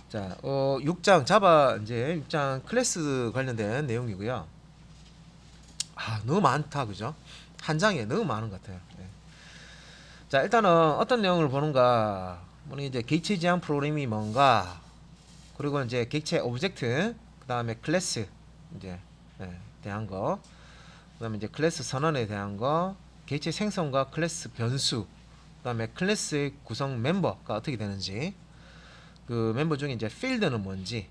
자, 6장 자바 이제 6장 클래스 관련된 내용이고요. 너무 많다, 그죠? 한 장에 너무 많은 것 같아요. 네. 자, 일단은 어떤 내용을 보는가? 우리 이제 객체 지향 프로그램이 뭔가? 그리고 이제 객체 오브젝트, 그다음에 클래스 이제 대한 거, 그다음에 이제 클래스 선언에 대한 거, 객체 생성과 클래스 변수, 그다음에 클래스의 구성 멤버가 어떻게 되는지, 그 멤버 중에 이제 필드는 뭔지,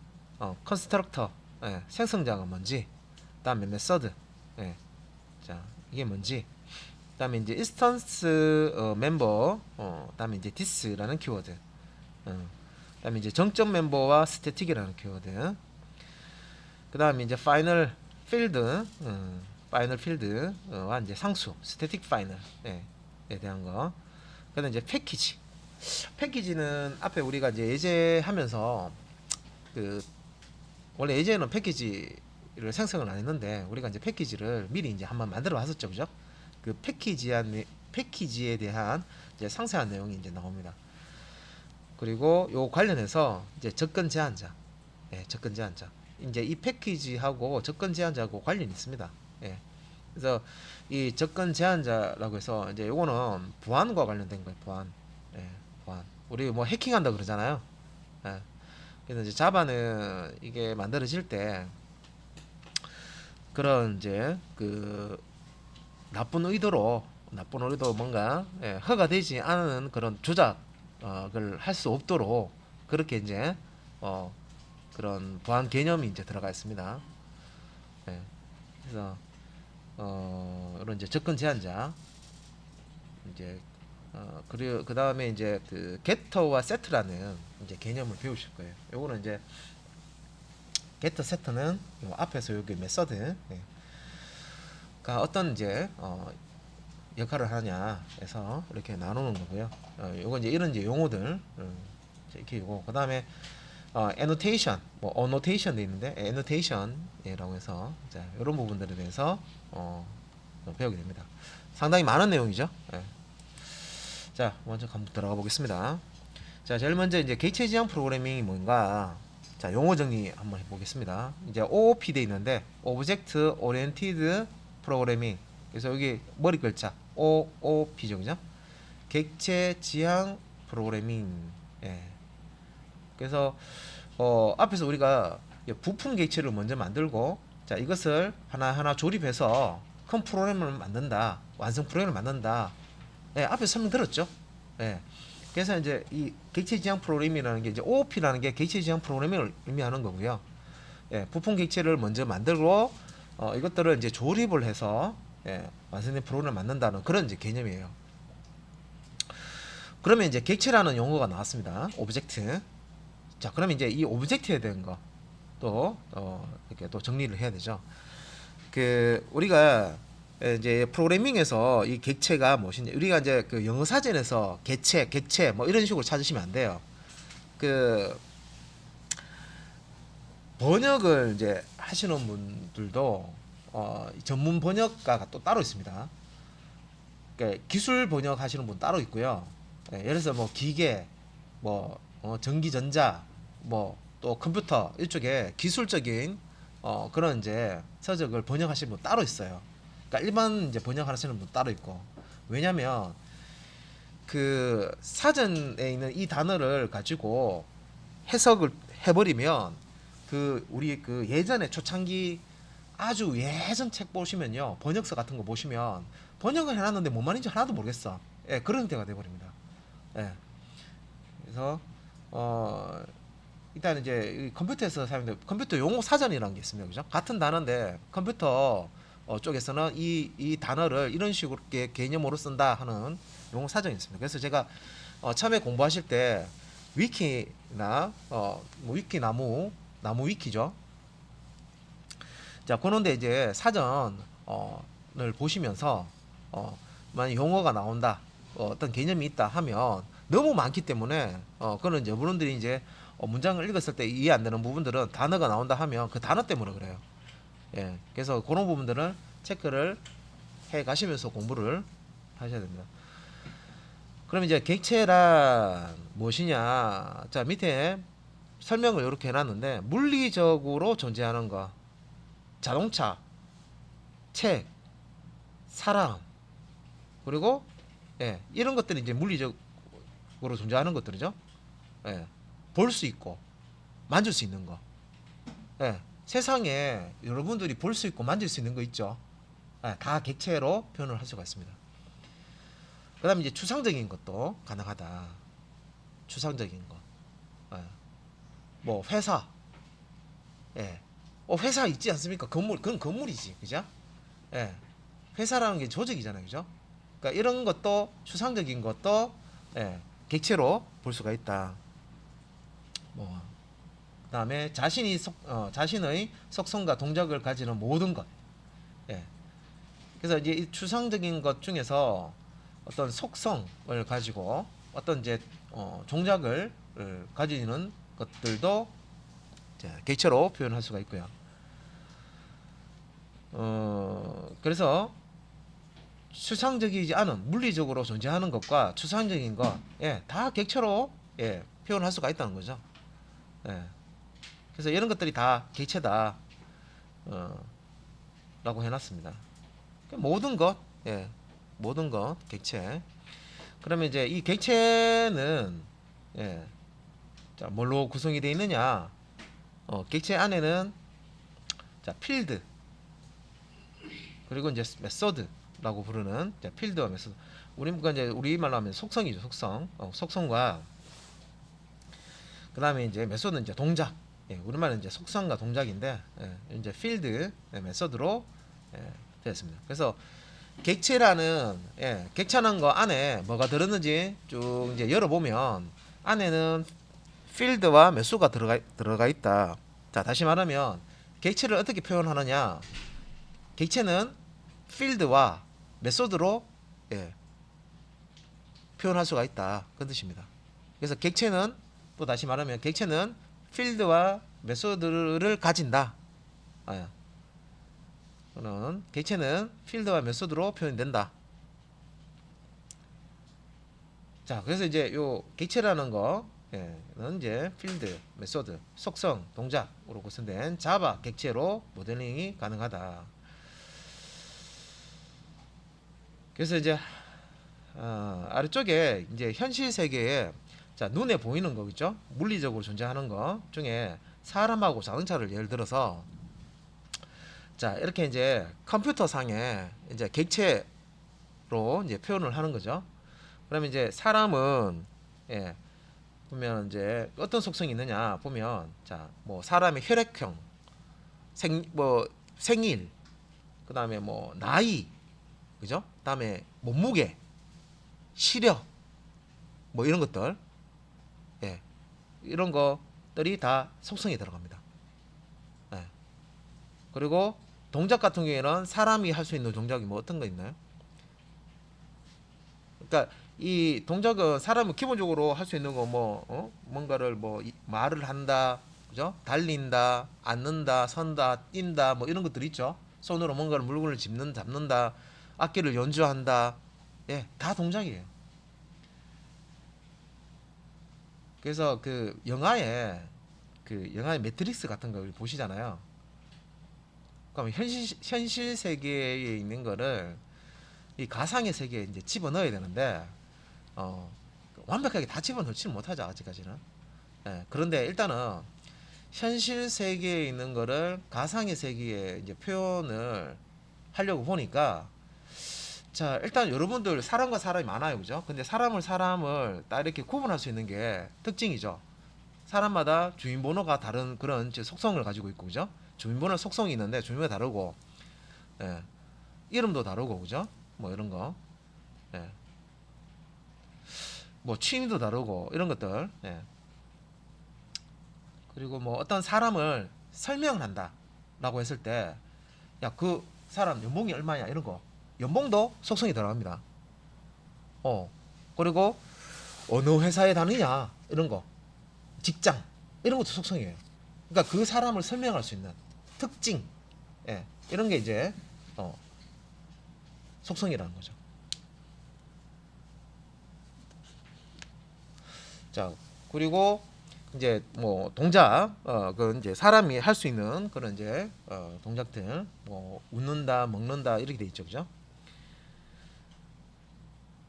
컨스트럭터 생성자가 뭔지, 그다음에 메서드, 예, 자 이게 뭔지, 그다음에 이제 인스턴스 멤버, 그다음에 이제 this라는 키워드, 그다음에 이제 정점 멤버와 스태틱이라는 키워드, 그다음에 이제 파이널 필드와 이제 상수 스태틱 파이널에 대한 거, 그다음에 이제 패키지는 앞에 우리가 이제 예제하면서 그 원래 예제는 패키지를 생성을 안 했는데 우리가 이제 패키지를 미리 이제 한번 만들어 봤었죠, 그죠? 그 패키지에 대한 이제 상세한 내용이 이제 나옵니다. 그리고 요 관련해서 이제 접근 제한자, 접근 제한자. 이제 이 패키지하고 접근 제한자하고 관련이 있습니다. 예. 그래서 이 접근 제한자라고 해서 이제 요거는 보안과 관련된 거예요. 보안. 보안. 우리 뭐 해킹한다 그러잖아요. 예. 그래서 이제 자바는 이게 만들어질 때 그런 이제 그 나쁜 의도로 뭔가 허가되지 않은 그런 조작을 할 수 없도록 그렇게 이제 어 그런 보안 개념이 이제 들어가 있습니다. 예. 그래서 이런 이제 접근 제한자, 이제 그리고 그 다음에 이제 그 gett와 set라는 이제 개념을 배우실 거예요. 요거는 이제 getter set는 요 앞에서 여기 메서드가 어떤 이제 역할을 하냐 해서 이렇게 나누는 거고요. 요건 이제 이런 이제 용어들 이렇게 이고, 그 다음에 annotation, 뭐 annotation도 있는데 annotation이라고 해서 자 이런 부분들에 대해서 배우게 됩니다. 상당히 많은 내용이죠. 예. 자, 먼저 한번 들어가 보겠습니다. 자, 제일 먼저 이제 객체 지향 프로그래밍이 뭔가? 자, 용어 정리 한번 해보겠습니다. 이제 OOP 돼 있는데 Object Oriented Programming. 그래서 여기 머리 글자 OOP죠, 그죠? 객체 지향 프로그래밍. 예. 그래서 앞에서 우리가 부품 객체를 먼저 만들고, 자 이것을 하나하나 조립해서 큰 프로그램을 만든다, 완성 프로그램을 만든다. 앞에서 설명 들었죠. 예. 그래서 이제 이 객체 지향 프로그램이라는 게 이제 OOP라는 게 객체 지향 프로그램을 의미하는 거고요. 부품 객체를 먼저 만들고 이것들을 이제 조립을 해서 완성된 프로그램을 만든다는 그런 이제 개념이에요. 그러면 이제 객체라는 용어가 나왔습니다. 오브젝트. 자, 그러면 이제 이 오브젝트에 대한 거 또 이렇게 또 정리를 해야 되죠. 그 우리가 이제 프로그래밍에서 이 객체가 무엇이냐, 우리가 이제 그 영어 사전에서 객체 뭐 이런 식으로 찾으시면 안 돼요. 그 번역을 이제 하시는 분들도 전문 번역가가 또 따로 있습니다. 그러니까 기술 번역 하시는 분 따로 있고요. 예를 들어서 뭐 기계, 뭐 전기전자, 뭐 또 컴퓨터 이쪽에 기술적인 그런 이제 서적을 번역하시는 분 따로 있어요. 그러니까 일반 이제 번역하시는 분 따로 있고. 왜냐면 그 사전에 있는 이 단어를 가지고 해석을 해버리면 그 우리 그 예전에 초창기 아주 예전 책 보시면요, 번역서 같은 거 보시면 번역을 해놨는데 뭔 말인지 하나도 모르겠어. 그런 형태가 돼버립니다. 예. 그래서 어 일단 이제 컴퓨터에서 사용되는 컴퓨터 용어 사전이라는 게 있습니다, 그죠? 같은 단어인데 컴퓨터 쪽에서는 이 단어를 이런 식으로 개념으로 쓴다 하는 용어 사전이 있습니다. 그래서 제가 처음에 공부하실 때 위키나 뭐 위키 나무 위키죠. 자, 그런데 이제 사전을 보시면서 만약 용어가 나온다, 어떤 개념이 있다 하면 너무 많기 때문에 그는 이제 여러분들이 이제 문장을 읽었을 때 이해 안 되는 부분들은 단어가 나온다 하면 그 단어 때문에 그래요. 그래서 그런 부분들은 체크를 해 가시면서 공부를 하셔야 됩니다. 그럼 이제 객체란 무엇이냐? 자, 밑에 설명을 이렇게 해놨는데 물리적으로 존재하는 거, 자동차, 책, 사람, 그리고 예, 이런 것들이 이제 물리적으로 존재하는 것들이죠. 예, 볼 수 있고 만질 수 있는 거. 예, 세상에 여러분들이 볼 수 있고 만질 수 있는 거 있죠. 예, 다 객체로 표현을 할 수가 있습니다. 그 다음에 이제 추상적인 것도 가능하다. 추상적인 거. 예, 뭐 회사. 예. 회사 있지 않습니까? 건물, 그건 건물이지. 그죠? 예. 회사라는 게 조직이잖아요. 그죠? 그러니까 이런 것도 추상적인 것도 예, 객체로 볼 수가 있다. 뭐 그다음에 자신의 속성과 동작을 가지는 모든 것. 예. 그래서 이제 이 추상적인 것 중에서 어떤 속성을 가지고 어떤 이제 종작을 가지는 것들도 객체로 표현할 수가 있고요. 그래서 추상적이지 않은 물리적으로 존재하는 것과 추상적인 것, 예, 다 객체로 예, 표현할 수가 있다는 거죠. 예. 그래서 이런 것들이 다 객체다, 라고 해놨습니다. 모든 것, 예, 모든 것 객체. 그러면 이제 이 객체는 예, 자, 뭘로 구성이 되어 있느냐? 객체 안에는 자, 필드 그리고 이제 메소드라고 부르는 자, 필드와 메소드. 우리가 이제 우리말로 하면 속성이죠, 속성. 속성과 그다음에 이제 메소드는 이제 동작. 예, 우리말은 이제 속성과 동작인데 예, 이제 필드 메소드로 예, 되었습니다. 그래서 객체라는 예, 객체라는 거 안에 뭐가 들었는지 쭉 이제 열어보면 안에는 필드와 매수가 들어가 있다. 자, 다시 말하면 객체를 어떻게 표현하느냐? 객체는 필드와 메소드로 예, 표현할 수가 있다. 그 뜻입니다. 그래서 객체는 또 다시 말하면 객체는 필드와 메소드를 가진다. 예. 또는 객체는 필드와 메소드로 표현된다. 자, 그래서 이제 요 객체라는 거, 예, 이제 필드, 메소드, 속성, 동작으로 구성된 자바 객체로 모델링이 가능하다. 그래서 이제 아래쪽에 이제 현실 세계에 자, 눈에 보이는 거겠죠? 물리적으로 존재하는 거 중에 사람하고 자동차를 예를 들어서 자, 이렇게 이제 컴퓨터 상에 이제 객체로 이제 표현을 하는 거죠. 그러면 이제 사람은 예, 보면 이제 어떤 속성이 있느냐 보면 자, 뭐 사람의 혈액형, 생일, 그다음에 뭐 나이, 그죠? 그다음에 몸무게, 시력, 뭐 이런 것들, 예, 이런 것들이 다 속성이 들어갑니다. 예. 그리고 동작 같은 경우에는 사람이 할 수 있는 동작이 뭐 어떤 거 있나요? 그러니까 이 동작은 사람은 기본적으로 할 수 있는 거 뭐 뭔가를 뭐 말을 한다, 그죠? 달린다, 앉는다, 선다, 뛴다, 뭐 이런 것들 있죠. 손으로 뭔가를 물건을 잡는다, 악기를 연주한다, 예, 다 동작이에요. 그래서 그 영화의 매트릭스 같은 걸 보시잖아요. 그럼 현실 세계에 있는 거를 이 가상의 세계에 이제 집어넣어야 되는데 어, 완벽하게 다 집어넣지는 못하죠, 아직까지는. 예, 그런데 일단은 현실 세계에 있는 거를 가상의 세계에 이제 표현을 하려고 보니까 자, 일단 여러분들 사람과 사람이 많아요, 그죠? 근데 사람을 딱 이렇게 구분할 수 있는 게 특징이죠. 사람마다 주민번호가 다른 그런 속성을 가지고 있고, 그죠? 주민번호 속성이 있는데 주민번호 다르고, 예, 이름도 다르고, 그죠? 뭐 이런 거, 예, 뭐 취미도 다르고 이런 것들, 예. 그리고 뭐 어떤 사람을 설명을 한다라고 했을 때, 야, 그 사람 연봉이 얼마냐 이런 거, 연봉도 속성이 들어갑니다. 어, 그리고 어느 회사에 다니냐 이런 거, 직장 이런 것도 속성이에요. 그러니까 그 사람을 설명할 수 있는 특징, 예, 이런 게 이제 속성이라는 거죠. 자, 그리고 이제 뭐 동작 그 이제 사람이 할 수 있는 그런 이제 동작들 뭐 웃는다, 먹는다 이렇게 돼 있죠, 그죠?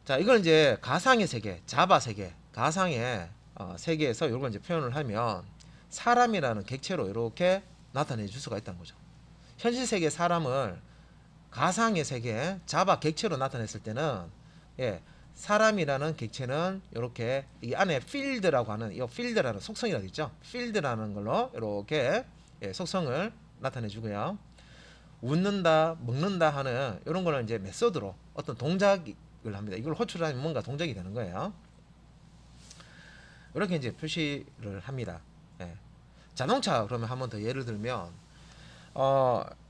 자, 이걸 이제 가상의 세계, 자바 세계, 가상의 세계에서 이걸 이제 표현을 하면 사람이라는 객체로 이렇게 나타내 줄 수가 있다는 거죠. 현실 세계 사람을 가상의 세계, 자바 객체로 나타냈을 때는 예, 사람이라는 객체는 이렇게 이 안에 필드라고 하는 이 필드라는 속성이라고 있죠. 필드라는 걸로 이렇게 예, 속성을 나타내 주고요. 웃는다, 먹는다 하는 이런 거는 이제 메소드로 어떤 동작을 합니다. 이걸 호출하면 뭔가 동작이 되는 거예요. 이렇게 이제 표시를 합니다. 예. 자동차 그러면 한번 더 예를 들면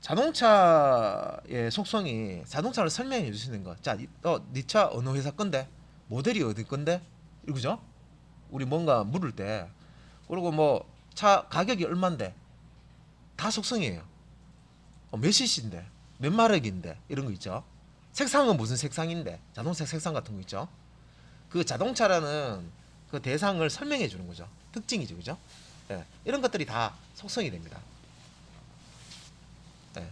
자동차의 속성이 자동차를 설명해 줄 수 있는 거. 자, 네 차 어느 회사 건데? 모델이 어디 건데? 이거죠? 우리 뭔가 물을 때 그리고 뭐 차 가격이 얼만데? 다 속성이에요. 몇 cc인데? 몇 마력인데? 이런 거 있죠. 색상은 무슨 색상인데? 자동차 색상 같은 거 있죠. 그 자동차라는 그 대상을 설명해 주는 거죠. 특징이죠, 그죠? 예, 이런 것들이 다 속성이 됩니다. 예.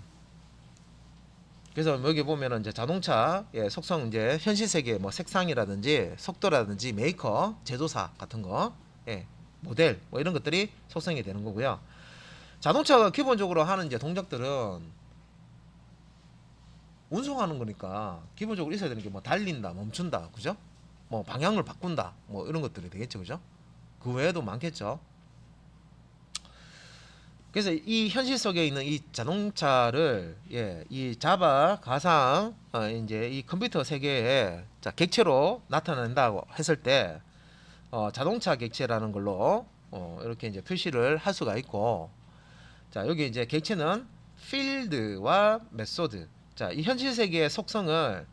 그래서 여기 보면은 이제 자동차의 속성 이제 현실 세계 뭐 색상이라든지 속도라든지 메이커, 제조사 같은 거, 예, 모델 뭐 이런 것들이 속성이 되는 거고요. 자동차가 기본적으로 하는 이제 동작들은 운송하는 거니까 기본적으로 있어야 되는 게 뭐 달린다, 멈춘다, 그죠? 뭐 방향을 바꾼다, 뭐 이런 것들이 되겠죠, 그죠? 그 외에도 많겠죠. 그래서 이 현실 속에 있는 이 자동차를 예, 이 자바 가상 이제 이 컴퓨터 세계에 자, 객체로 나타낸다고 했을 때 자동차 객체라는 걸로 이렇게 이제 표시를 할 수가 있고 자, 여기 이제 객체는 필드와 메소드. 자, 이 현실 세계의 속성을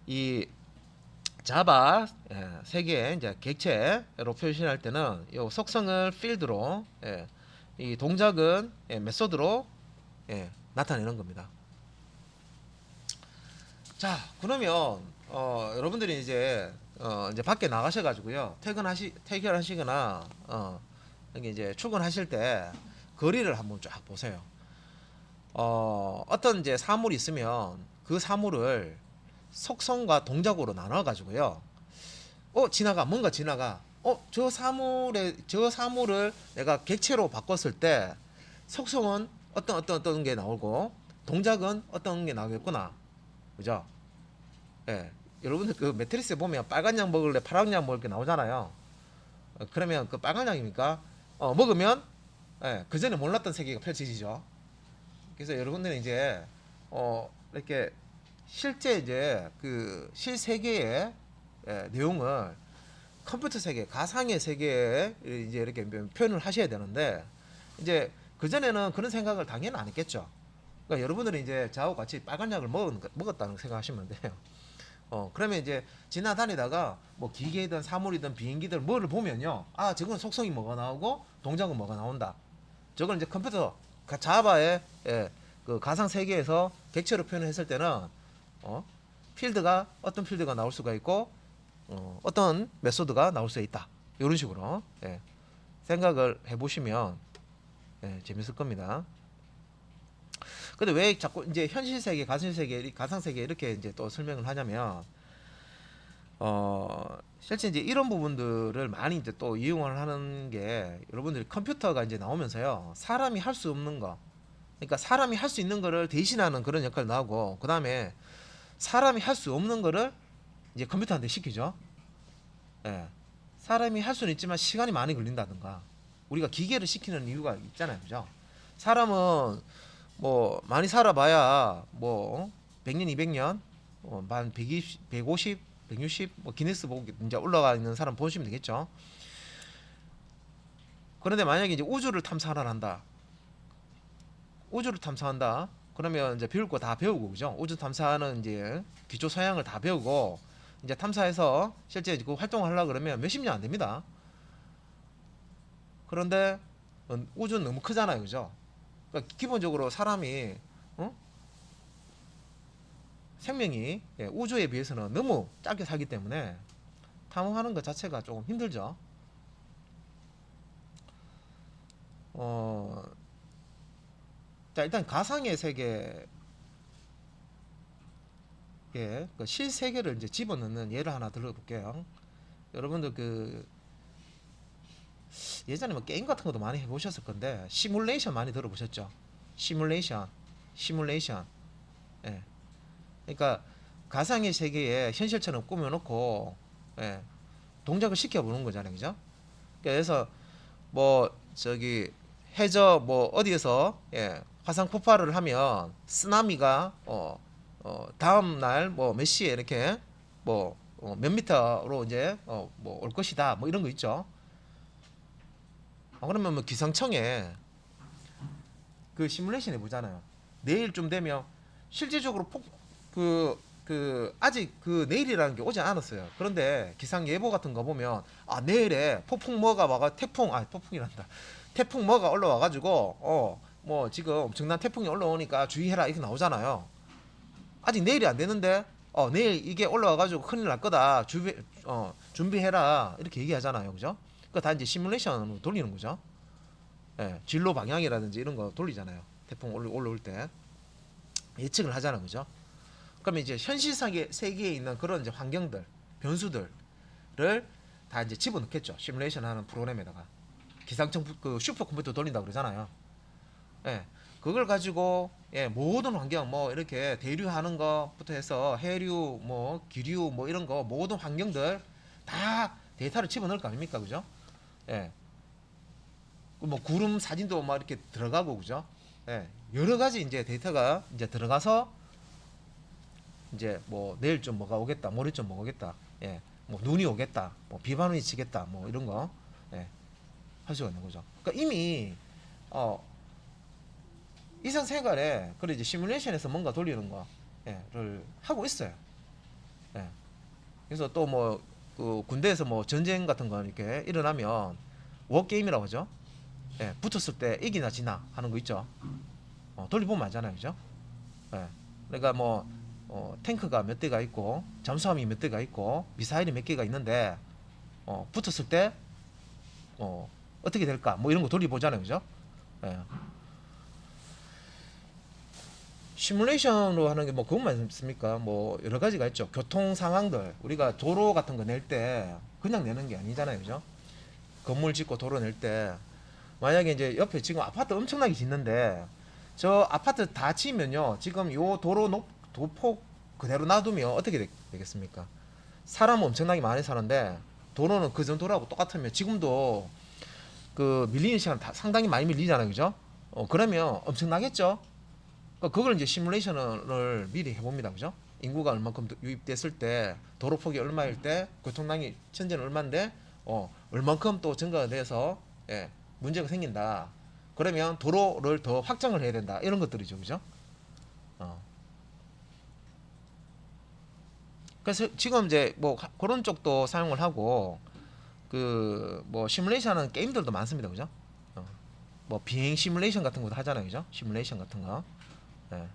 이 자바 세계의 이제 객체로 표시할 때는 이 속성을 필드로 예, 이 동작은 예, 메소드로 예, 나타내는 겁니다. 자, 그러면 여러분들이 이제 밖에 나가셔 가지고요. 퇴근하시거나 여기 이제 출근하실 때 거리를 한번 쫙 보세요. 어떤 이제 사물이 있으면 그 사물을 속성과 동작으로 나눠 가지고요. 뭔가 지나가. 저 사물을 내가 객체로 바꿨을 때 속성은 어떤 게 나오고 동작은 어떤 게 나오겠구나. 그죠? 예. 여러분들 그 매트리스에 보면 빨간 약 먹을래, 파란 약 먹을 게 나오잖아요. 그러면 그 빨간 약입니까? 먹으면 그 전에 몰랐던 세계가 펼쳐지죠. 그래서 여러분들은 이제 이렇게 실제 이제 그 실세계의 내용을 컴퓨터 세계, 가상의 세계에 이제 이렇게 표현을 하셔야 되는데 이제 그 전에는 그런 생각을 당연히 안 했겠죠. 그러니까 여러분들은 이제 저하고 같이 빨간 약을 먹었다는 생각하시면 돼요. 그러면 이제 지나다니다가 뭐 기계이든 사물이든 비행기든 뭐를 보면요. 아, 저건 속성이 뭐가 나오고 동작은 뭐가 나온다. 저걸 이제 컴퓨터 자바의 그 가상 세계에서 객체로 표현했을 때는 어, 필드가 어떤 필드가 나올 수가 있고 어떤 메소드가 나올 수 있다. 이런 식으로 생각을 해보시면 재밌을 겁니다. 근데 왜 자꾸 이제 현실 세계, 가상 세계, 가상 세계 이렇게 이제 또 설명을 하냐면 실제 이제 이런 부분들을 많이 이제 또 이용을 하는 게 여러분들이 컴퓨터가 이제 나오면서요. 사람이 할 수 없는 거. 그러니까 사람이 할 수 있는 거를 대신하는 그런 역할을 나오고 그다음에 사람이 할 수 없는 거를 이제 컴퓨터한테 시키죠. 예. 사람이 할 수는 있지만 시간이 많이 걸린다든가 우리가 기계를 시키는 이유가 있잖아요. 그죠? 사람은 뭐 많이 살아봐야 뭐 100년, 200년, 만 120, 150, 160, 뭐 기네스북 이제 올라가 있는 사람 보시면 되겠죠. 그런데 만약에 이제 우주를 탐사를 한다. 우주를 탐사한다. 그러면 이제 배울 거 다 배우고 그죠? 우주 탐사하는 이제 기초 소양을 다 배우고 이제 탐사해서 실제 그 활동을 하려 그러면 몇십 년 안 됩니다. 그런데 우주는 너무 크잖아요, 그죠? 그러니까 기본적으로 사람이 생명이 우주에 비해서는 너무 짧게 살기 때문에 탐험하는 것 자체가 조금 힘들죠. 어, 자 일단 가상의 세계 그 실세계를 이제 집어넣는 예를 하나 들어볼게요. 여러분들 그 예전에 뭐 게임 같은 것도 많이 해보셨을 건데 시뮬레이션 많이 들어보셨죠? 시뮬레이션. 예. 그러니까 가상의 세계에 현실처럼 꾸며놓고 예, 동작을 시켜보는 거잖아요, 그죠? 그래서 뭐 저기 해저 뭐 어디에서 예, 화산 폭발을 하면 쓰나미가 다음 날 뭐 몇 시에 이렇게 뭐 몇 미터로 이제 뭐 올 것이다 뭐 이런 거 있죠. 그러면 뭐 기상청에 그 시뮬레이션 해보잖아요. 내일쯤 되면 실질적으로 아직 그 내일이라는 게 오지 않았어요. 그런데 기상 예보 같은 거 보면 아 내일에 폭풍 뭐가 와가 폭풍이란다. 태풍 뭐가 올라와가지고 뭐 지금 엄청난 태풍이 올라오니까 주의해라 이렇게 나오잖아요. 아직 내일이 안 되는데 내일 이게 올라와가지고 큰일 날 거다 준비해라 이렇게 얘기하잖아요, 그죠? 그거 다 이제 시뮬레이션으로 돌리는 거죠. 예, 진로 방향이라든지 이런 거 돌리잖아요. 태풍 올라올 때 예측을 하잖아요, 그죠? 그러면 이제 현실 세계에 있는 그런 이제 환경들, 변수들을 다 이제 집어넣겠죠. 시뮬레이션 하는 프로그램에다가 기상청 그 슈퍼컴퓨터 돌린다고 그러잖아요. 예, 그걸 가지고 예, 모든 환경 뭐 이렇게 대류하는 것부터 해서 해류 뭐 기류 뭐 이런 거 모든 환경들 다 데이터를 집어넣을 거 아닙니까, 그죠? 예, 뭐 구름 사진도 막 이렇게 들어가고 그죠? 예, 여러 가지 이제 데이터가 이제 들어가서 이제 뭐 내일 좀 뭐가 오겠다, 모레 좀 뭐가 오겠다, 예, 뭐 눈이 오겠다, 뭐 비바람이 치겠다, 뭐 이런 거, 예, 할 수가 있는 거죠. 그러니까 이미 어 일상생활에 그래 이제 시뮬레이션에서 뭔가 돌리는 거를 하고 있어요. 예. 그래서 또 뭐 그 군대에서 뭐 전쟁 같은 거 이렇게 일어나면 워 게임이라고 하죠. 예, 붙었을 때 이기나 지나 하는 거 있죠. 돌려보면 알잖아요, 그죠? 예. 그러니까 뭐 탱크가 몇 대가 있고 잠수함이 몇 대가 있고 미사일이 몇 개가 있는데 붙었을 때 어떻게 될까? 뭐 이런 거 돌려보잖아요, 그죠? 예. 시뮬레이션으로 하는 게 뭐 그것만 있습니까? 뭐 여러 가지가 있죠. 교통 상황들 우리가 도로 같은 거 낼 때 그냥 내는 게 아니잖아요, 그죠? 건물 짓고 도로 낼 때 만약에 이제 옆에 지금 아파트 엄청나게 짓는데 저 아파트 다 지면요 지금 요 도폭 그대로 놔두면 어떻게 되겠습니까? 사람 엄청나게 많이 사는데 도로는 그 정도라고 똑같으면 지금도 그 밀리는 시간 상당히 많이 밀리잖아요, 그죠? 그러면 엄청나겠죠? 그러니까 그걸 이제 시뮬레이션을 미리 해봅니다, 그죠? 인구가 얼마큼 유입됐을 때 도로폭이 얼마일 때 교통량이 현재는 얼마인데 얼만큼 또 증가가 돼서 예, 문제가 생긴다. 그러면 도로를 더 확장을 해야 된다. 이런 것들이죠, 그죠? 어. 그래서 지금 이제 뭐 그런 쪽도 사용을 하고 그 뭐 시뮬레이션하는 게임들도 많습니다, 그죠? 뭐 비행 시뮬레이션 같은 것도 하잖아요, 그죠? 시뮬레이션 같은 거. 예.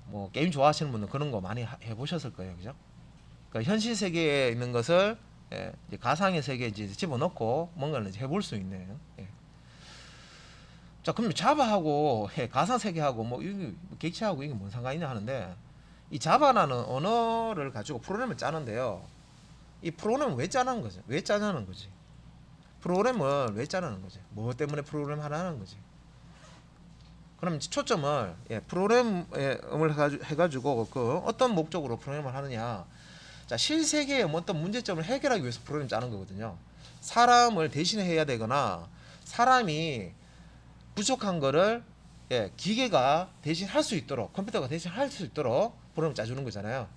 뭐 게임 좋아하시는 분은 그런 거 많이 해보셨을 거예요, 그죠? 그러니까 현실 세계에 있는 것을 예, 이제 가상의 세계에 이제 집어넣고 뭔가를 이제 해볼 수 있는. 예. 자, 그럼 자바하고 예, 가상 세계하고 뭐 이게 객체하고 이게 뭔 상관이냐 하는데 이 자바라는 언어를 가지고 프로그램을 짜는데요. 이 프로그램을 왜 짜는 거죠? 왜 짜냐는 거지? 프로그램을 왜 짜는 거지? 뭐 때문에 프로그램 하라는 거지? 그럼 초점을 예, 프로그램을 해가지고 그 어떤 목적으로 프로그램을 하느냐? 자, 실세계의 어떤 문제점을 해결하기 위해서 프로그램 짜는 거거든요. 사람을 대신해야 되거나 사람이 부족한 거를 예, 기계가 대신 할 수 있도록 컴퓨터가 대신 할 수 있도록 프로그램 짜주는 거잖아요.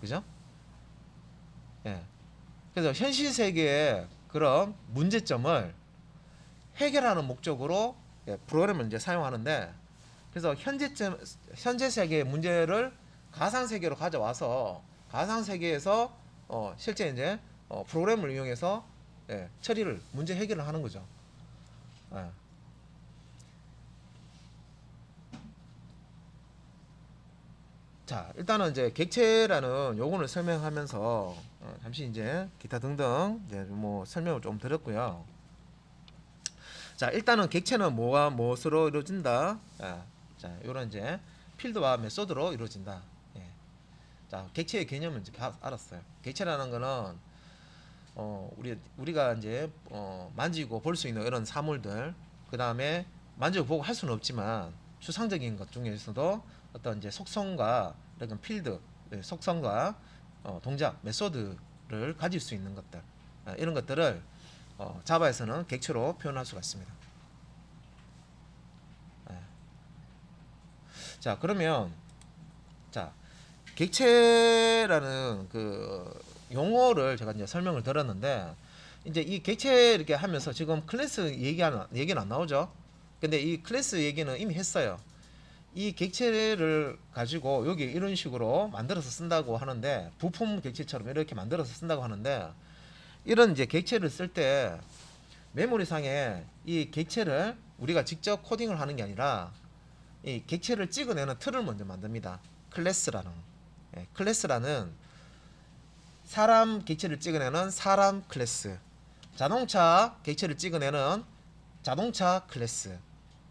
그죠? 예. 그래서 현실 세계의 그런 문제점을 해결하는 목적으로 예, 프로그램을 이제 사용하는데 그래서 현재 세계의 문제를 가상 세계로 가져와서 가상 세계에서 실제 이제 프로그램을 이용해서 예, 처리를 문제 해결을 하는 거죠. 예. 자, 일단은 이제 객체라는 요건을 설명하면서 잠시 이제 기타 등등 이제 뭐 설명을 좀 드렸고요. 자, 일단은 객체는 뭐와 무엇으로 이루어진다. 자, 요런 이제 필드와 메소드로 이루어진다. 예. 자, 객체의 개념은 이제 알았어요. 객체라는 거는 우리가 이제 만지고 볼 수 있는 이런 사물들, 그 다음에 만지고 보고 할 수는 없지만 추상적인 것 중에서도 어떤 이제 속성과 이런 필드, 속성과 동작, 메소드를 가질 수 있는 것들, 이런 것들을 자바에서는 객체로 표현할 수가 있습니다. 자, 그러면 자, 객체라는 그 용어를 제가 이제 설명을 들었는데, 이제 이 객체 이렇게 하면서 지금 클래스 얘기는 안 나오죠. 근데 이 클래스 얘기는 이미 했어요. 이 객체를 가지고 여기 이런 식으로 만들어서 쓴다고 하는데, 부품 객체처럼 이렇게 만들어서 쓴다고 하는데, 이런 이제 객체를 쓸 때 메모리상에 이 객체를 우리가 직접 코딩을 하는 게 아니라 이 객체를 찍어내는 틀을 먼저 만듭니다. 클래스라는 클래스라는 사람 객체를 찍어내는 사람 클래스, 자동차 객체를 찍어내는 자동차 클래스.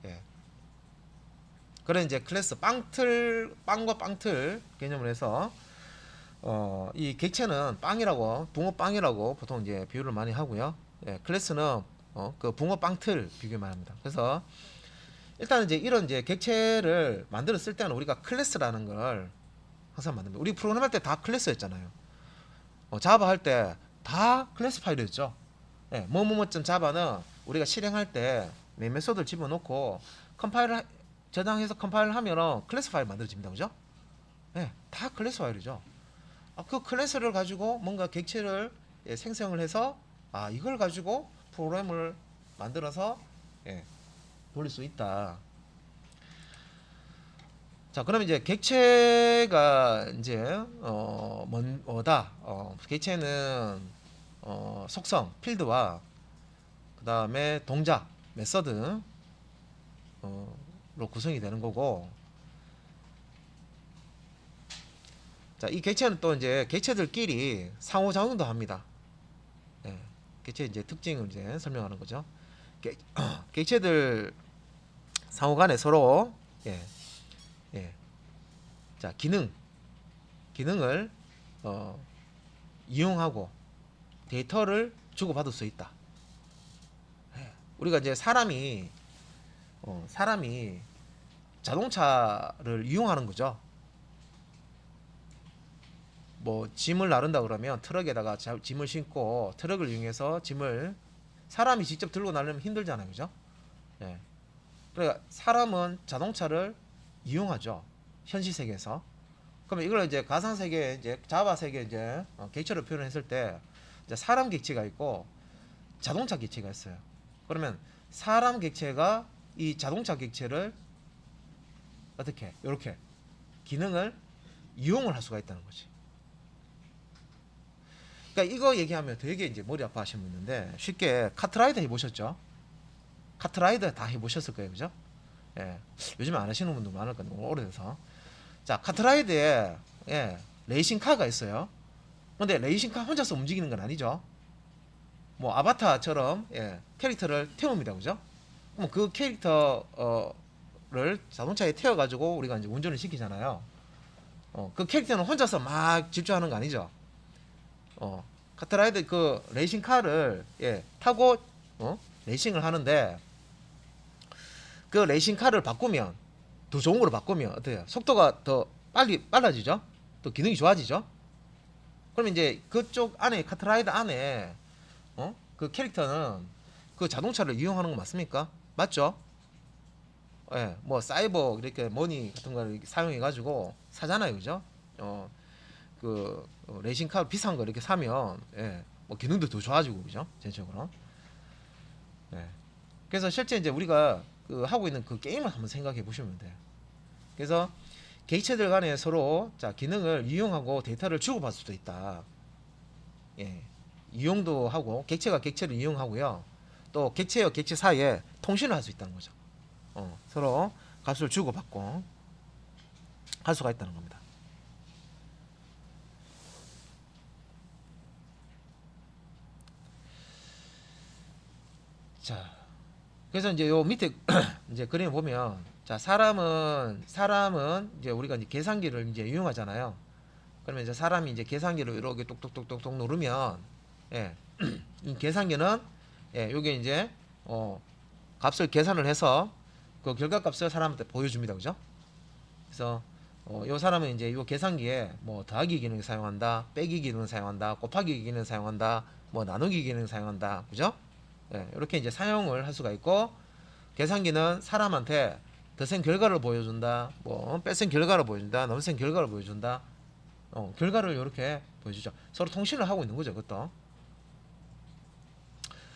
예. 그런 이제 클래스 빵과 빵틀 개념을 해서 이 객체는 빵이라고, 붕어빵이라고 보통 이제 비유를 많이 하고요. 예, 클래스는 그 붕어빵틀 비교 많이 합니다. 그래서 일단 이제 이런 이제 객체를 만들었을 때는 우리가 클래스라는 걸 항상 만듭니다. 우리 프로그램 할 때 다 클래스였잖아요. 자바 할 때 다 클래스 파일이었죠. 예, 뭐뭐뭐점 자바는 우리가 실행할 때 메소드를 집어넣고 컴파일을 저장해서 컴파일을 하면은 클래스 파일 만들어집니다. 그죠? 예, 다 클래스 파일이죠. 그 클래스를 가지고 뭔가 객체를 생성을 해서 이걸 가지고 프로그램을 만들어서 돌릴 수 있다. 자, 그러면 이제 객체가 이제 뭐다? 객체는 속성, 필드와 그 다음에 동작, 메서드로 구성이 되는 거고, 자, 이 객체는 또 이제 객체들끼리 상호작용도 합니다. 예, 객체 이제 특징을 이제 설명하는 거죠. 객체들 상호간에 서로 예, 예, 자, 기능을 이용하고 데이터를 주고받을 수 있다. 우리가 이제 사람이 자동차를 이용하는 거죠. 뭐 짐을 나른다 그러면 트럭에다가 짐을 싣고 트럭을 이용해서 짐을 사람이 직접 들고 나르면 힘들잖아요, 그죠? 예. 그러니까 사람은 자동차를 이용하죠, 현실 세계에서. 그러면 이걸 이제 가상 세계, 이제 자바 세계 이제 객체로 표현했을 때 이제 사람 객체가 있고 자동차 객체가 있어요. 그러면 사람 객체가 이 자동차 객체를 어떻게 이렇게 기능을 이용을 할 수가 있다는 거지. 그러니까 이거 얘기하면 되게 이제 머리 아파하시는 분 있는데, 쉽게 카트라이더 해보셨죠? 카트라이더 다 해보셨을 거예요, 그죠? 예. 요즘에 안 하시는 분도 많을 건데 오래돼서. 자, 카트라이더에 레이싱카가 있어요. 근데 레이싱카 혼자서 움직이는 건 아니죠. 뭐 아바타처럼 캐릭터를 태웁니다, 그죠? 그럼 그 캐릭터를 자동차에 태워가지고 우리가 이제 운전을 시키잖아요. 그 캐릭터는 혼자서 막 집중하는 거 아니죠. 카트라이더 그 레이싱카를 타고 레이싱을 하는데, 그 레이싱카를 바꾸면, 더 좋은 거로 바꾸면 어때요? 속도가 더 빨라지죠. 또 기능이 좋아지죠. 그러면 이제 그쪽 안에, 카트라이더 안에 그 캐릭터는 그 자동차를 이용하는 거 맞습니까? 맞죠? 예, 뭐 사이버 이렇게 머니 같은 걸 사용해 가지고 사잖아요, 그죠? 레이싱카 비싼 거 이렇게 사면 뭐 기능도 더 좋아지고, 그죠? 전체적으로. 예. 그래서 실제 이제 우리가 그 하고 있는 그 게임을 한번 생각해 보시면 돼요. 그래서 객체들 간에 서로 기능을 이용하고 데이터를 주고받을 수도 있다. 예. 이용도 하고, 객체가 객체를 이용하고요. 또 객체와 객체 사이에 통신을 할 수 있다는 거죠. 서로 값을 주고받고 할 수가 있다는 겁니다. 자, 그래서 이제 요 밑에 이제 그림 보면 자 사람은 이제 우리가 이제 계산기를 이제 이용하잖아요. 그러면 이제 사람이 이제 계산기를 이렇게 똑똑똑똑똑 누르면 예, 이 계산기는 예, 요게 이제 값을 계산을 해서 그 결과값을 사람한테 보여줍니다, 그죠? 그래서 요 사람은 이제 요 계산기에 뭐 더하기 기능을 사용한다, 빼기 기능을 사용한다, 곱하기 기능을 사용한다, 뭐 나누기 기능을 사용한다, 그죠? 예, 이렇게 이제 사용을 할 수가 있고 계산기는 사람한테 더센 결과를 보여준다, 뭐 뺄센 결과를 보여준다, 넘센 결과를 보여준다, 결과를 이렇게 보여주죠. 서로 통신을 하고 있는 거죠, 그것도.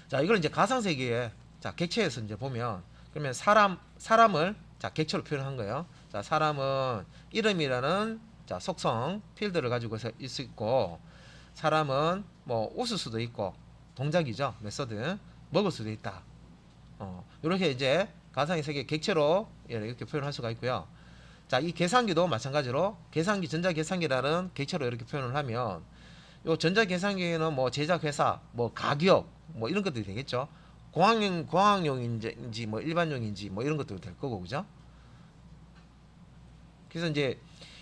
자, 이걸 이제 가상 세계에 자 객체에서 이제 보면 그러면 사람을 자 객체로 표현한 거예요. 자, 사람은 이름이라는 자 속성 필드를 가지고 있고 사람은 뭐 웃을 수도 있고 동작이죠, 메서드 먹을 수도 있다. 이렇게 이제 가상의 세계 객체로 이렇게 표현할 수가 있고요. 자, 이 계산기도 마찬가지로 계산기 전자계산기라는 객체로 이렇게 표현을 하면 요 전자계산기는 뭐 제작회사, 뭐 가격, 뭐 이런 것들이 되겠죠. 공학용인지 뭐 일반용인지 뭐 이런 것도 될 거고, 그죠? 그래서 이제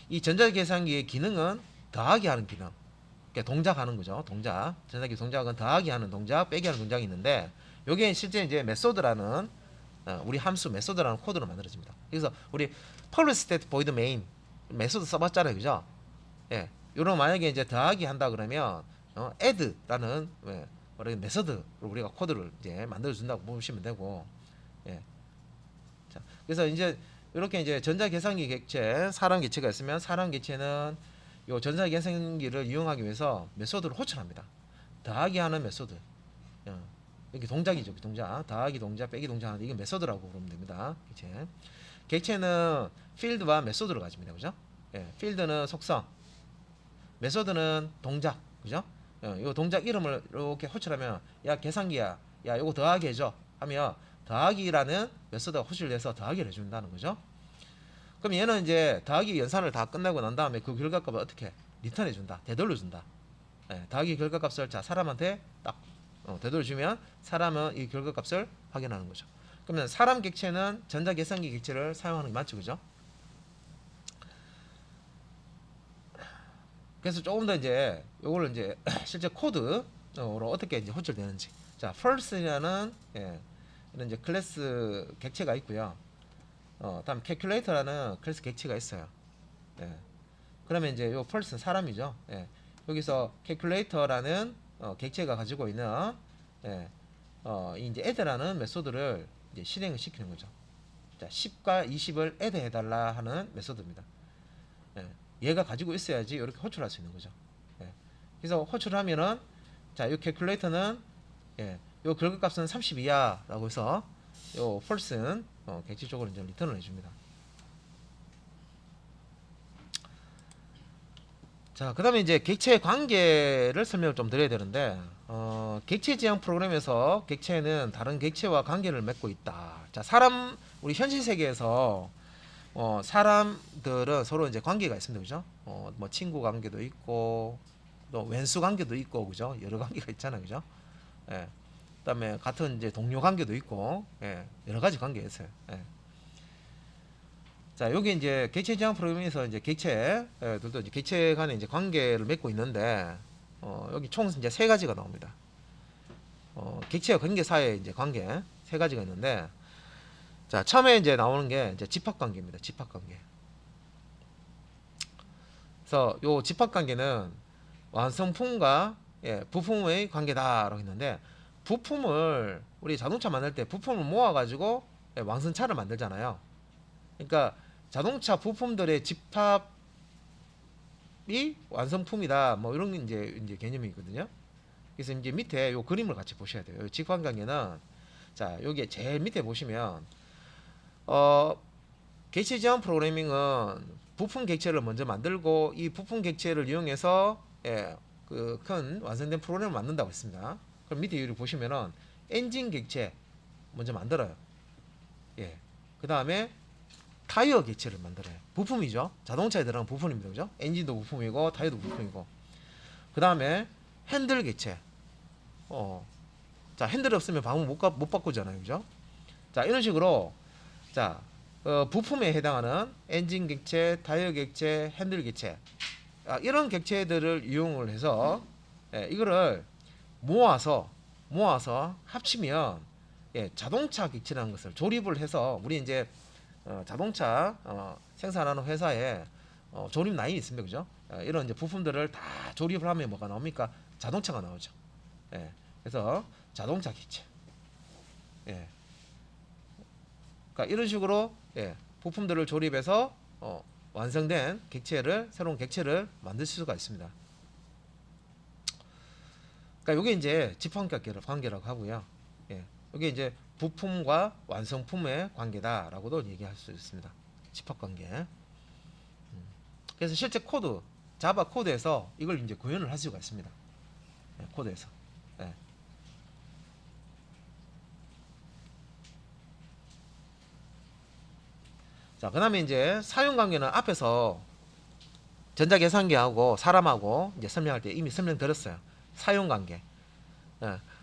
이 전자계산기의 기능은 더하기 하는 기능, 그러니까 동작하는 거죠. 동작. 전자기 동작은 더하기 하는 동작, 빼기 하는 동작이 있는데 요게 실제 이제 메소드라는 우리 함수 메소드라는 코드로 만들어집니다. 그래서 우리 public state void main 메소드 써봤잖아요, 그죠? 예, 요런 만약에 이제 더하기 한다 그러면 add라는 메서드로 우리가 코드를 이제 만들어 준다고 보시면 되고, 예. 자, 그래서 이제 이렇게 이제 전자 계산기 객체, 사람 객체가 있으면 사람 객체는 요 전자 계산기를 이용하기 위해서 메소드를 호출합니다. 더하기 하는 메소드. 이렇게 동작이죠, 동작. 더하기 동작, 빼기 동작 하는데 이게 메소드라고 부르면 됩니다. 객체. 객체는 필드와 메소드를 가집니다, 그죠? 예, 필드는 속성, 메소드는 동작, 그죠? 이 동작 이름을 이렇게 호출하면 야 계산기야, 야 이거 더하기 해줘 하면 더하기라는 메소드가 호출돼서 더하기를 해준다는 거죠. 그럼 얘는 이제 더하기 연산을 다 끝나고 난 다음에 그 결과값을 어떻게 리턴해준다, 되돌려준다. 예, 더하기 결과값을 자 사람한테 딱 되돌려주면 사람은 이 결과값을 확인하는 거죠. 그러면 사람 객체는 전자계산기 객체를 사용하는 게 맞죠, 그죠? 그래서 조금 더 이제 요거를 이제 실제 코드로 어떻게 이제 호출되는지. 자, first라는 이런 이제 클래스 객체가 있고요. 다음 calculator라는 클래스 객체가 있어요. 예. 그러면 이제 요 first는 사람이죠. 예. 여기서 calculator라는 객체가 가지고 있는 이제 add라는 메소드를 이제 실행을 시키는 거죠. 자, 10과 20을 add 해달라 하는 메소드입니다. 예. 얘가 가지고 있어야지 이렇게 호출할 수 있는 거죠. 예. 그래서 호출하면은 자, 이 calculator는 요 결과값은 32야 라고 해서 요 false는 객체 쪽으로 이제 리턴을 해줍니다. 자, 그 다음에 이제 객체 관계를 설명을 좀 드려야 되는데 객체 지향 프로그램에서 객체는 다른 객체와 관계를 맺고 있다. 자, 우리 현실 세계에서 사람들은 서로 이제 관계가 있습니다, 그죠? 뭐 친구 관계도 있고 또 왼수 관계도 있고, 그죠? 여러 관계가 있잖아요, 그죠? 예. 그다음에 같은 이제 동료 관계도 있고, 여러 가지 관계가 있어요. 예. 자, 여기 이제 객체 지향 프로그램에서 이제 객체들도 이제 객체 간에 이제 관계를 맺고 있는데, 여기 총 이제 세 가지가 나옵니다. 객체와 관계 사이에 이제 관계 세 가지가 있는데, 자, 처음에 이제 나오는 게 이제 집합 관계입니다. 집합 관계. 그래서 요 집합 관계는 완성품과 부품의 관계다라고 했는데, 부품을 우리 자동차 만들 때 부품을 모아가지고 왕성차를 만들잖아요. 그러니까 자동차 부품들의 집합이 완성품이다, 뭐 이런 이제 개념이 있거든요. 그래서 이제 밑에 요 그림을 같이 보셔야 돼요. 요 집합 관계는 자, 여기 제일 밑에 보시면 객체 지향 프로그래밍은 부품 객체를 먼저 만들고 이 부품 객체를 이용해서 그 큰 완성된 프로그램을 만든다고 했습니다. 그럼 밑에 여기 보시면은 엔진 객체 먼저 만들어요. 예. 그 다음에 타이어 객체를 만들어요. 부품이죠. 자동차에 들어간 부품입니다, 그죠? 엔진도 부품이고 타이어도 부품이고. 그 다음에 핸들 객체. 자, 핸들이 없으면 방문 못 바꾸잖아요, 그죠? 자, 이런 식으로 자, 부품에 해당하는 엔진 객체, 타이어 객체, 핸들 객체, 이런 객체들을 이용을 해서 이거를 모아서 합치면 자동차 객체라는 것을 조립을 해서 우리 이제 자동차 생산하는 회사에 조립 라인이 있습니다, 그죠? 이런 이제 부품들을 다 조립을 하면 뭐가 나옵니까? 자동차가 나오죠. 그래서 자동차 객체. 그러니까 이런 식으로 부품들을 조립해서 완성된 객체를 새로운 객체를 만들 수가 있습니다. 그러니까 이게 이제 집합관계라고 하고요. 이게 이제 부품과 완성품의 관계다라고도 얘기할 수 있습니다. 집합관계. 그래서 실제 코드, 자바 코드에서 이걸 이제 구현을 할 수가 있습니다. 코드에서. 자, 그다음에 이제 사용 관계는 앞에서 전자계산기하고 사람하고 이제 설명할 때 이미 설명드렸어요. 사용 관계.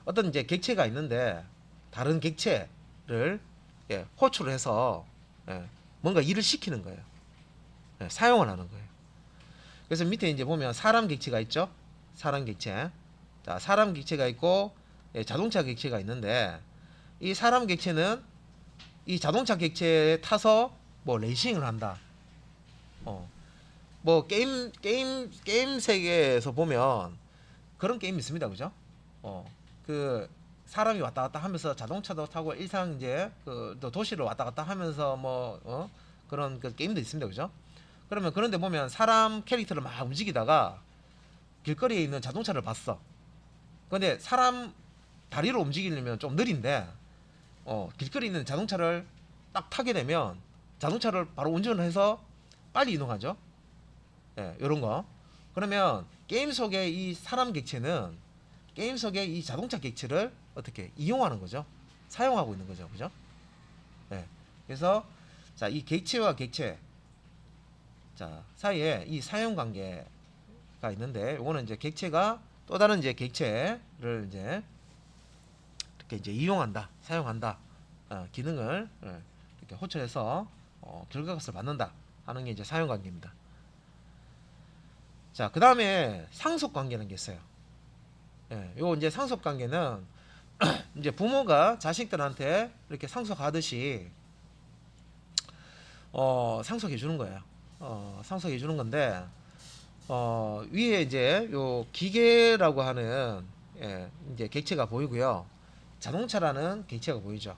어떤 이제 객체가 있는데 다른 객체를 호출을 해서 뭔가 일을 시키는 거예요. 사용을 하는 거예요. 그래서 밑에 이제 보면 사람 객체가 있죠. 사람 객체. 자, 사람 객체가 있고 자동차 객체가 있는데 이 사람 객체는 이 자동차 객체에 타서 뭐 레이싱을 한다. 뭐 게임 세계에서 보면 그런 게임이 있습니다, 그죠? 그 사람이 왔다 갔다 하면서 자동차도 타고 일상 이제 그 도시를 왔다 갔다 하면서 뭐 그런 그 게임도 있습니다, 그죠? 그러면 그런데 보면 사람 캐릭터를 막 움직이다가 길거리에 있는 자동차를 봤어. 근데 사람 다리로 움직이려면 좀 느린데 길거리에 있는 자동차를 딱 타게 되면 자동차를 바로 운전을 해서 빨리 이동하죠. 이런 거. 그러면 게임 속의 이 사람 객체는 게임 속의 이 자동차 객체를 어떻게 이용하는 거죠. 사용하고 있는 거죠. 그죠? 그래서 자, 이 객체와 객체 자, 사이에 이 사용 관계가 있는데 요거는 이제 객체가 또 다른 이제 객체를 이제 이렇게 이제 이용한다, 사용한다, 기능을 이렇게 호출해서 결과값을 받는다 하는 게 이제 사용 관계입니다. 자, 그 다음에 상속 관계라는 게 있어요. 요 이제 상속 관계는 이제 부모가 자식들한테 이렇게 상속하듯이 상속해 주는 거예요. 상속해 주는 건데 위에 이제 요 기계라고 하는 이제 객체가 보이고요. 자동차라는 객체가 보이죠.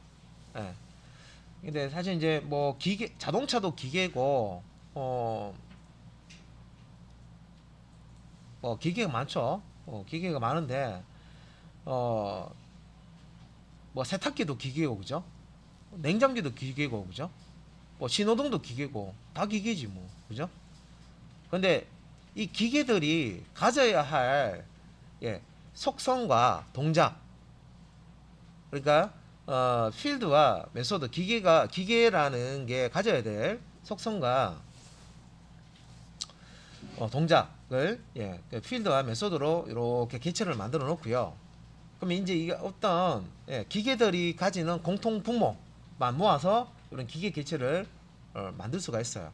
근데 사실 이제 뭐 자동차도 기계고 기계가 많죠. 기계가 많은데 뭐 세탁기도 기계고 그죠? 냉장기도 기계고 그죠? 뭐 신호등도 기계고 다 기계지 뭐 그죠? 근데 이 기계들이 가져야 할 속성과 동작 그러니까 필드와 메소드 기계라는 게 가져야 될 속성과 동작을 그 필드와 메소드로 이렇게 개체를 만들어 놓고요. 그럼 이제 이게 어떤 기계들이 가지는 공통 분모만 모아서 이런 기계 개체를 만들 수가 있어요.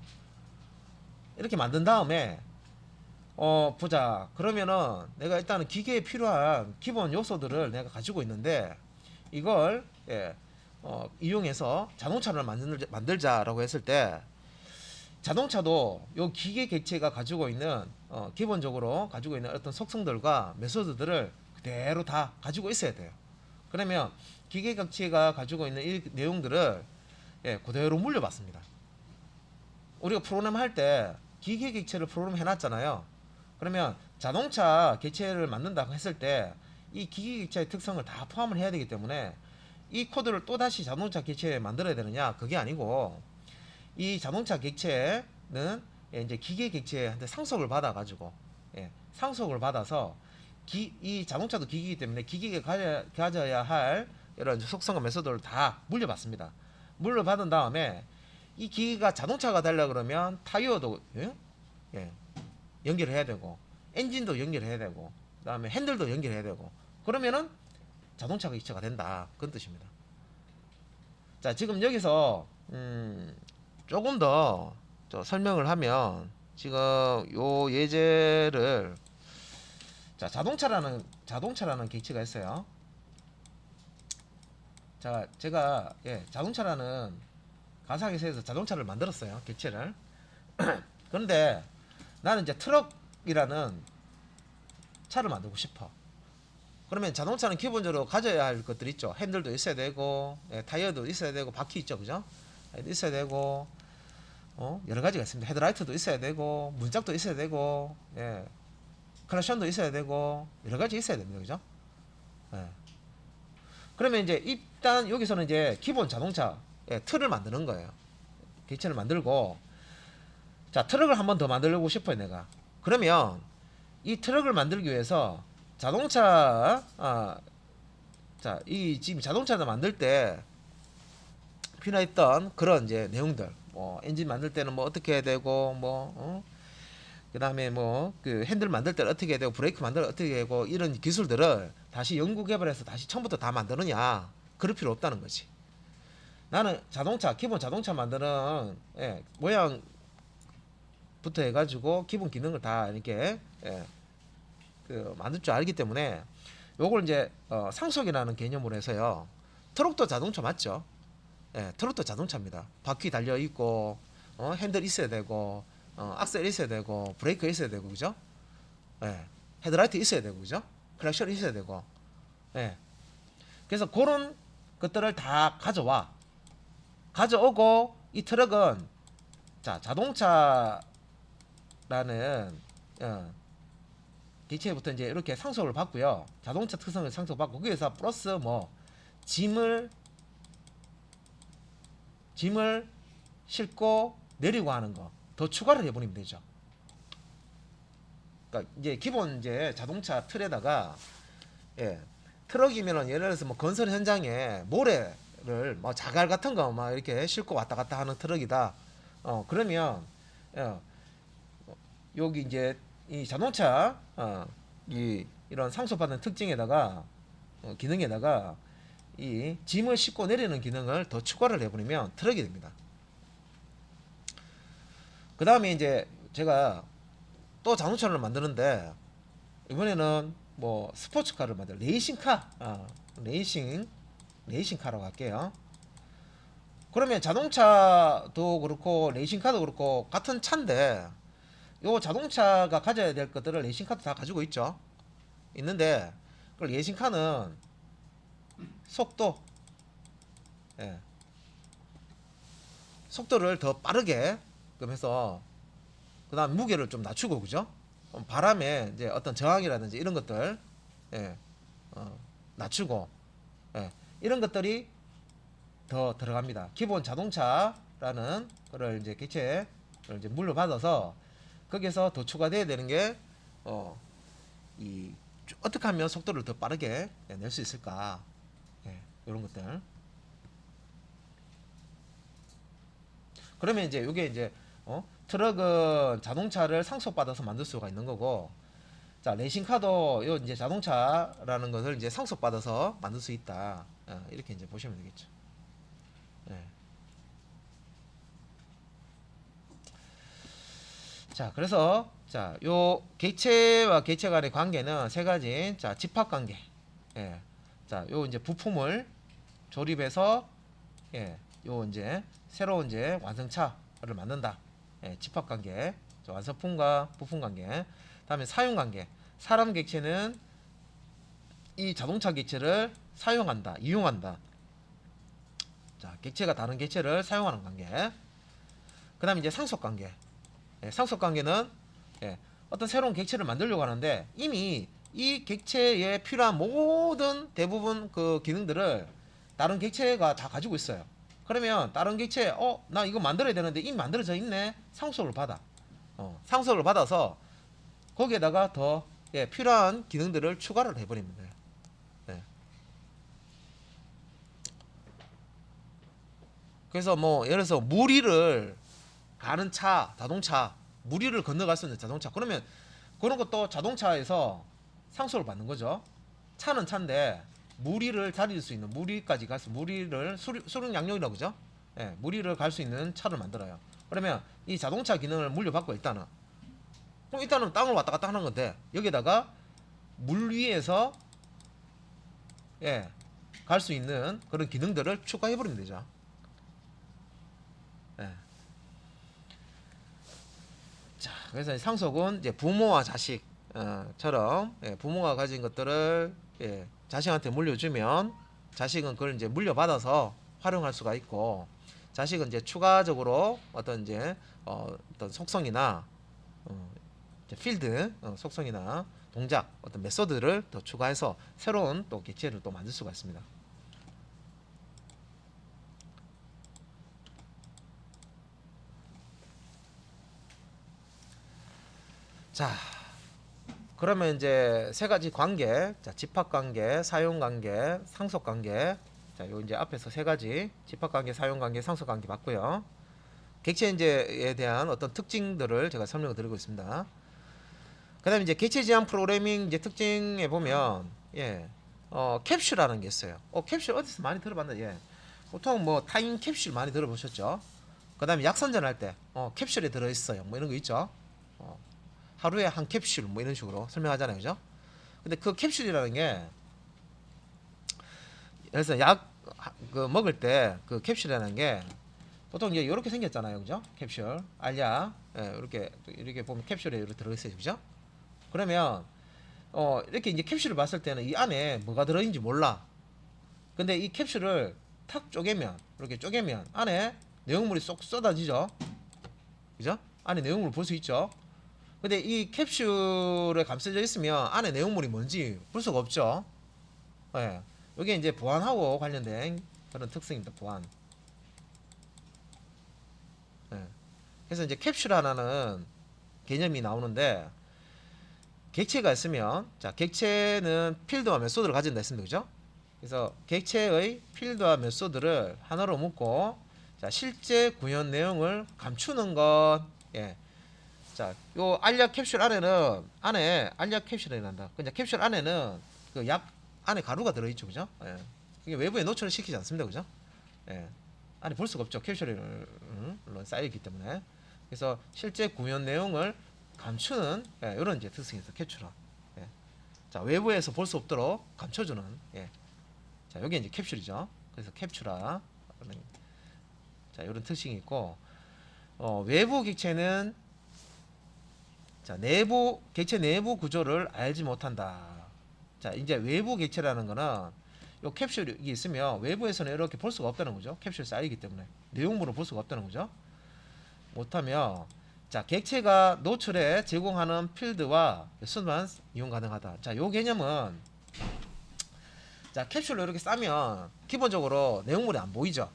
이렇게 만든 다음에 보자. 그러면은 내가 일단은 기계에 필요한 기본 요소들을 내가 가지고 있는데 이걸 이용해서 자동차를 만들자라고 했을 때 자동차도 요 기계 객체가 가지고 있는 기본적으로 가지고 있는 어떤 속성들과 메소드들을 그대로 다 가지고 있어야 돼요. 그러면 기계 객체가 가지고 있는 이 내용들을 그대로 물려받습니다. 우리가 프로그램 할 때 기계 객체를 프로그램 해놨잖아요. 그러면 자동차 객체를 만든다고 했을 때 이 기계 객체의 특성을 다 포함을 해야 되기 때문에 이 코드를 또 다시 자동차 객체에 만들어야 되느냐? 그게 아니고 이 자동차 객체는 이제 기계 객체한테 상속을 받아 가지고 상속을 받아서 이 자동차도 기계이기 때문에 기계가 가져야 할 이런 속성과 메소드를 다 물려받습니다. 물려받은 다음에 이 기계가 자동차가 되려 그러면 타이어도 연결해야 되고 엔진도 연결해야 되고 그다음에 핸들도 연결해야 되고 그러면은 자동차 객체가 된다 그런 뜻입니다. 자, 지금 여기서 조금 더 설명을 하면 지금 요 예제를 자, 자동차라는 객체가 있어요. 자, 제가 자동차라는 가상회사에서 자동차를 만들었어요. 객체를. 그런데 나는 이제 트럭이라는 차를 만들고 싶어. 그러면 자동차는 기본적으로 가져야 할 것들 있죠. 핸들도 있어야 되고, 타이어도 있어야 되고, 바퀴 있죠, 그죠? 있어야 되고, 여러 가지가 있습니다. 헤드라이트도 있어야 되고, 문짝도 있어야 되고, 클락션도 있어야 되고, 여러 가지 있어야 됩니다, 그죠? 그러면 이제 일단 여기서는 이제 기본 자동차 틀을 만드는 거예요. 객체를 만들고, 자, 트럭을 한 번 더 만들고 싶어요, 내가. 그러면 이 트럭을 만들기 위해서 자동차, 자, 이 지금 자동차를 만들 때 필요했던 그런 이제 내용들, 뭐 엔진 만들 때는 뭐 어떻게 해야 되고, 그다음에 뭐 그 핸들 만들 때는 어떻게 해야 되고, 브레이크 만들 때 어떻게 해야 되고, 이런 기술들을 다시 연구 개발해서 다시 처음부터 다 만드느냐? 그럴 필요 없다는 거지. 나는 자동차, 기본 자동차 만드는 모양부터 해가지고 기본 기능을 다 이렇게 그 만들 줄 알기 때문에 요걸 이제 상속이라는 개념으로 해서요. 트럭도 자동차 맞죠? 트럭도 자동차입니다. 바퀴 달려 있고, 핸들 있어야 되고, 악셀 있어야 되고, 브레이크 있어야 되고, 그죠? 헤드라이트 있어야 되고, 그죠? 클락션 있어야 되고, 그래서 그런 것들을 다 가져오고, 이 트럭은 자, 자동차라는 객체부터 이제 이렇게 상속을 받고요. 자동차 특성을 상속받고, 거기에서 플러스 뭐 짐을 싣고 내리고 하는 거 더 추가를 해버리면 되죠. 그러니까 이제 기본 이제 자동차 틀에다가 트럭이면은 예를 들어서 뭐 건설 현장에 모래를 뭐 자갈 같은 거 막 이렇게 싣고 왔다 갔다 하는 트럭이다. 그러면 여기 이제 이 자동차 이런 상속받는 특징에다가 기능에다가 이 짐을 싣고 내리는 기능을 더 추가를 해버리면 트럭이 됩니다. 그 다음에 이제 제가 또 자동차를 만드는데 이번에는 뭐 스포츠카를 만들 레이싱카 레이싱카라고 할게요. 그러면 자동차도 그렇고 레이싱카도 그렇고 같은 차인데 요 자동차가 가져야 될 것들을 레이싱카도 다 가지고 있는데 그 레이싱카는 속도 속도를 더 빠르게 해서 그 다음 무게를 좀 낮추고, 그죠? 바람에 이제 어떤 저항이라든지 이런 것들 낮추고 이런 것들이 더 들어갑니다. 기본 자동차라는 거를 이제 객체를 이제 물려받아서 거기에서 더 추가돼야 되는 게 어떻게 하면 속도를 더 빠르게 낼 수 있을까? 이런 것들. 그러면 이제 이게 이제 트럭은 자동차를 상속받아서 만들 수가 있는 거고, 자, 레이싱카도 요 이제 자동차라는 것을 이제 상속받아서 만들 수 있다. 이렇게 이제 보시면 되겠죠. 자, 그래서 자, 요 객체와 객체 간의 관계는 세 가지. 자, 집합 관계. 자, 요 이제 부품을 조립해서 요 이제 새로운 이제 완성차를 만든다. 집합 관계. 완성품과 부품 관계. 다음에 사용 관계. 사람 객체는 이 자동차 객체를 사용한다, 이용한다. 자, 객체가 다른 객체를 사용하는 관계. 그다음에 이제 상속 관계. 상속 관계는 어떤 새로운 객체를 만들려고 하는데 이미 이 객체에 필요한 모든 대부분 그 기능들을 다른 객체가 다 가지고 있어요. 그러면 다른 객체 나 이거 만들어야 되는데 이미 만들어져 있네. 상속을 받아. 상속을 받아서 거기에다가 더 필요한 기능들을 추가를 해버리면 돼요. 그래서 뭐 예를 들어서 무리를 가는 차, 자동차, 무리를 건너갈 수 있는 자동차. 그러면 그런 것도 자동차에서 상속을 받는 거죠. 차는 차인데 무리를 다릴 수 있는 무리까지 가서 무리를 수륙 양력이라고 그죠? 예, 무리를 갈 수 있는 차를 만들어요. 그러면 이 자동차 기능을 물려받고 일단은 그럼 일단은 땅을 왔다 갔다 하는 건데 여기다가 물 위에서 예, 갈 수 있는 그런 기능들을 추가해 버리면 되죠. 예. 자, 그래서 상속은 이제 부모와 자식처럼 예, 부모가 가진 것들을 예, 자식한테 물려주면 자식은 그걸 이제 물려받아서 활용할 수가 있고 자식은 이제 추가적으로 어떤 이제 어떤 속성이나 이제 필드 속성이나 동작 어떤 메소드를 더 추가해서 새로운 또 객체를 또 만들 수가 있습니다. 자, 그러면 이제 세 가지 관계, 자, 집합 관계, 사용 관계, 상속 관계. 자, 요 이제 앞에서 세 가지 집합 관계, 사용 관계, 상속 관계 봤고요. 객체 이제에 대한 어떤 특징들을 제가 설명을 드리고 있습니다. 그다음에 이제 객체 지향 프로그래밍 이제 특징에 보면 예, 캡슐이라는 게 있어요. 캡슐 어디서 많이 들어봤나? 예, 보통 뭐 타임 캡슐 많이 들어보셨죠? 그다음에 약선전할 때 캡슐에 들어 있어요. 뭐 이런 거 있죠. 어, 하루에 한 캡슐 뭐 이런 식으로 설명하잖아요, 그죠? 근데 그 캡슐이라는 게 그래서 약 그 먹을 때 그 캡슐이라는 게 보통 이제 이렇게 생겼잖아요, 그죠? 캡슐 알약 예, 이렇게 보면 캡슐에 이렇게 들어 있어요, 그죠? 그러면 이렇게 이제 캡슐을 봤을 때는 이 안에 뭐가 들어있는지 몰라. 근데 이 캡슐을 탁 쪼개면 이렇게 쪼개면 안에 내용물이 쏙 쏟아지죠, 그죠? 안에 내용물을 볼 수 있죠. 근데 이 캡슐에 감싸져 있으면 안에 내용물이 뭔지 볼 수가 없죠. 예. 이게 이제 보안하고 관련된 그런 특성입니다. 보안. 예. 그래서 이제 캡슐 하나는 개념이 나오는데 객체가 있으면 자 객체는 필드와 메소드를 가진다 했습니다. 그죠? 그래서 객체의 필드와 메소드를 하나로 묶고 자 실제 구현 내용을 감추는 것 예. 자, 요 알약 캡슐 안에 알약 캡슐이 난다. 그냥 캡슐 안에는 그 약 안에 가루가 들어있죠, 그죠? 예. 이게 외부에 노출을 시키지 않습니다, 그죠? 예. 안에 볼 수가 없죠, 캡슐이 물론 쌓여있기 때문에. 그래서 실제 구현 내용을 감추는 예, 이런 이제 특성이 있어, 캡슐화. 예. 자, 외부에서 볼 수 없도록 감춰주는. 예. 자, 여기 이제 캡슐이죠. 그래서 캡슐화. 자, 이런 특징이 있고, 외부 객체는 자, 객체 내부 구조를 알지 못한다. 자, 이제 외부 객체라는 거는 요 캡슐이 있으면 외부에서는 이렇게 볼 수가 없다는 거죠. 캡슐 쌓이기 때문에 내용물을 볼 수가 없다는 거죠. 못하면 자, 객체가 노출에 제공하는 필드와 수만 이용 가능하다. 자, 요 개념은 자, 캡슐로 이렇게 싸면 기본적으로 내용물이 안 보이죠.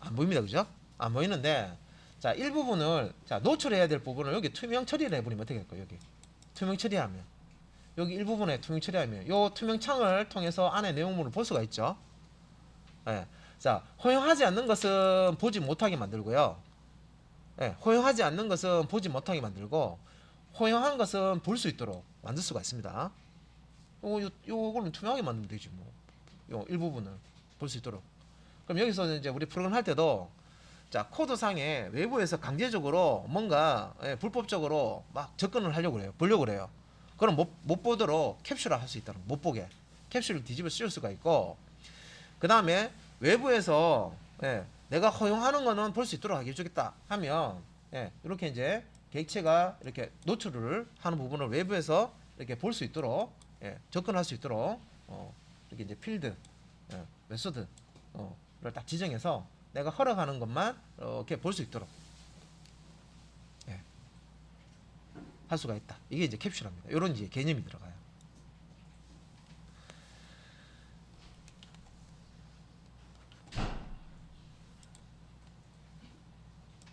안 보입니다. 그죠? 안 보이는데 자, 일부분을 자, 노출해야 될 부분을 여기 투명 처리를 해버리면 어떻게 될까요? 여기 투명 처리하면 여기 일부분에 투명 처리하면 요 투명 창을 통해서 안에 내용물을 볼 수가 있죠. 예. 자, 허용하지 않는 것은 보지 못하게 만들고요. 예, 허용하지 않는 것은 보지 못하게 만들고 허용한 것은 볼 수 있도록 만들 수가 있습니다. 요거는 투명하게 만들면 되지 뭐. 요 일부분을 볼 수 있도록. 그럼 여기서 이제 우리 프로그램 할 때도 자, 코드상에 외부에서 강제적으로 뭔가 불법적으로 막 접근을 하려고 그래요. 보려고 그래요. 그럼 못 보도록 캡슐을 할 수 있다는 못 보게. 캡슐을 뒤집어 씌울 수가 있고 그 다음에 외부에서 내가 허용하는 거는 볼 수 있도록 하게 해주겠다 하면 이렇게 이제 객체가 이렇게 노출을 하는 부분을 외부에서 이렇게 볼 수 있도록 접근할 수 있도록 이렇게 이제 필드 메소드를 딱 지정해서 내가 허락하는 것만 이렇게 볼 수 있도록 할 수가 있다. 이게 이제 캡슐입니다. 이런 이제 개념이 들어가요.